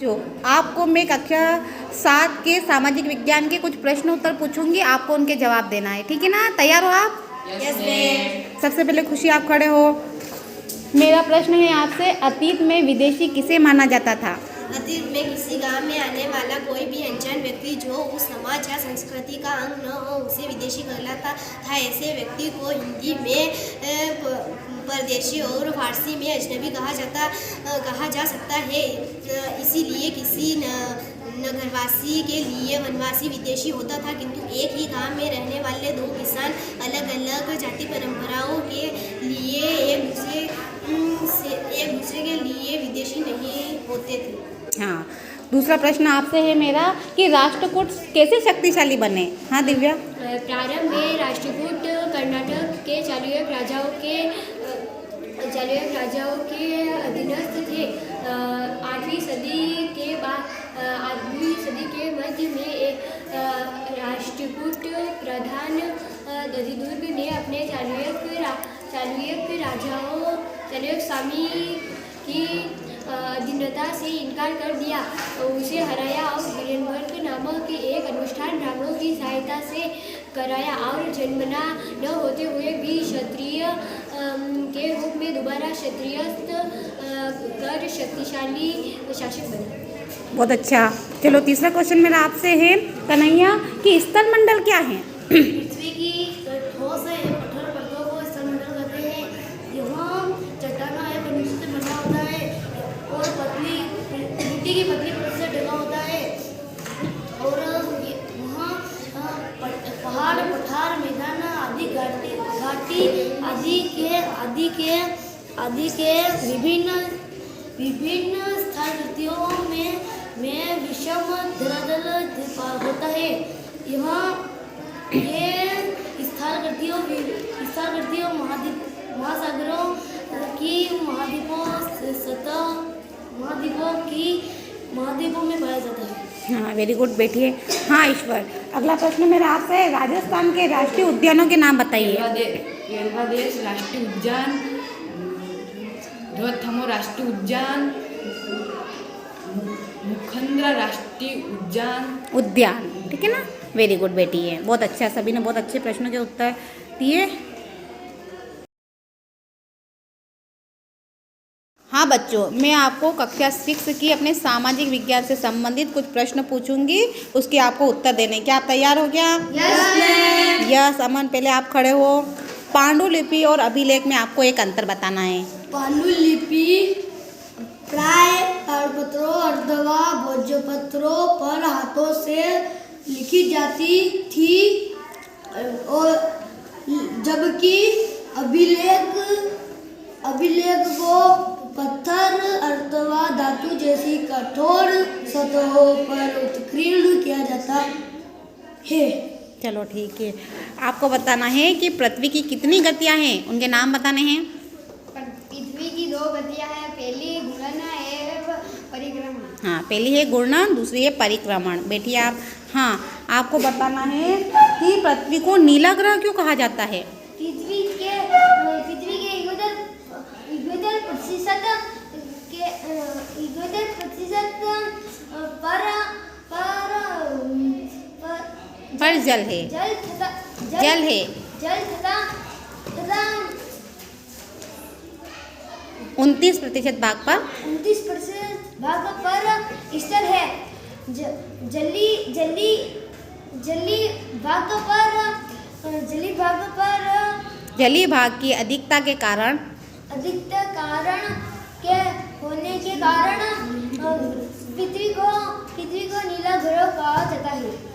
जो आपको मैं कक्षा 7 के सामाजिक विज्ञान के कुछ प्रश्न उत्तर पूछूंगी, आपको उनके जवाब देना है, ठीक है ना? तैयार हो आप? Yes ma'am. सबसे पहले खुशी आप खड़े हो। मेरा प्रश्न है आपसे, अतीत में विदेशी किसे माना जाता था? अतीत में किसी गांव में आने वाला कोई भी अनजान व्यक्ति जो उस समाज या संस्कृति का अंग न हो उसे विदेशी कहलाता था। ऐसे व्यक्ति को हिंदी में परदेशी और फारसी में अजनबी कहा जा सकता है। इसीलिए किसी नगरवासी के लिए वनवासी विदेशी होता था, किंतु एक ही गांव में रहने वाले दो किसान अलग अलग जाति परंपराओं के लिए एक दूसरे के लिए विदेशी नहीं होते थे। हाँ, दूसरा प्रश्न आपसे है मेरा कि राष्ट्रकूट कैसे शक्तिशाली बने? हाँ दिव्या। प्रारंभ में राष्ट्रकूट कर्नाटक के चालुक्य राजाओं के अधीनस्थ थे। 8वीं सदी के मध्य में एक राष्ट्रकूट प्रधान दधिदुर्ग ने अपने चालुक्य स्वामी की अधीनता से इनकार कर दिया, उसे हराया और वीरेंद्रवर्ग नामक एक अनुष्ठान ब्राह्मणों की सहायता से कराया और जन्मना न होते हुए भी क्षत्रिय के रूप में दोबारा क्षत्रियस्थ कर शक्तिशाली शासक बना। बहुत अच्छा। चलो तीसरा क्वेश्चन मेरा आपसे है कन्हैया कि स्थल मंडल क्या है? पृथ्वी की ठोस कठोर परतों को स्थलमंडल कहते हैं। यह चट्टानों या खनिजों से बना होता है और मिट्टी की पतली परत से ढका होता है और वहाँ पहाड़, पठार, मैदान आदि घाटी आदि के विभिन्न स्थलाकृतियों में विषम धरातल होता है। ये स्थलाकृतियों महासागरों की महाद्वीपों में पाया जाता है। हाँ, वेरी गुड, बैठिए। हाँ ईश्वर, अगला प्रश्न मेरा आपसे है, राजस्थान के राष्ट्रीय उद्यानों के नाम बताइए। येल्वादेश राष्ट्रीय उद्यान, धोथमो राष्ट्रीय उद्यान, मुखंद्रा राष्ट्रीय उद्यान, ठीक है ना? वेरी गुड बेटी है, बहुत अच्छा, सभी ने बहुत अच्छे प्रश्नों के उत्तर दिए। हाँ बच्चों, मैं आपको कक्षा 6 की अपने सामाजिक विज्ञान से संबंधित कुछ प्रश्न पूछूंगी, उसके आपको उत्तर देने। क्या आप तैयार हो क्या? यस अमन, पहले आप खड़े हो। पांडुलिपि और अभिलेख में आपको एक अंतर बताना है। पांडुलिपि प्राय ताड़पत्रों, अर्धवा भोजपत्रों पर हाथों से लिखी जाती थी और जबकि अभिलेख को पत्थर अथवा धातु जैसी कठोर सतहों पर उत्कीर्ण किया जाता है। चलो ठीक है, आपको बताना है कि पृथ्वी की कितनी गतियां हैं, उनके नाम बताने हैं। पृथ्वी की 2 गतियां हैं, पहली घूर्णन एवं परिक्रमण। हाँ, पहली है घूर्णन, दूसरी है परिक्रमण। बैठिए आप। हाँ, आपको बताना है कि पृथ्वी को नीला ग्रह क्यों कहा जाता है? पृथ्वी के 71% पर जल है। जल है। 29% भाग पर 29% भाग पर स्तर है। जलीय भाग की अधिकता के कारण पृथ्वी को नीला ग्रह कहा जाता है।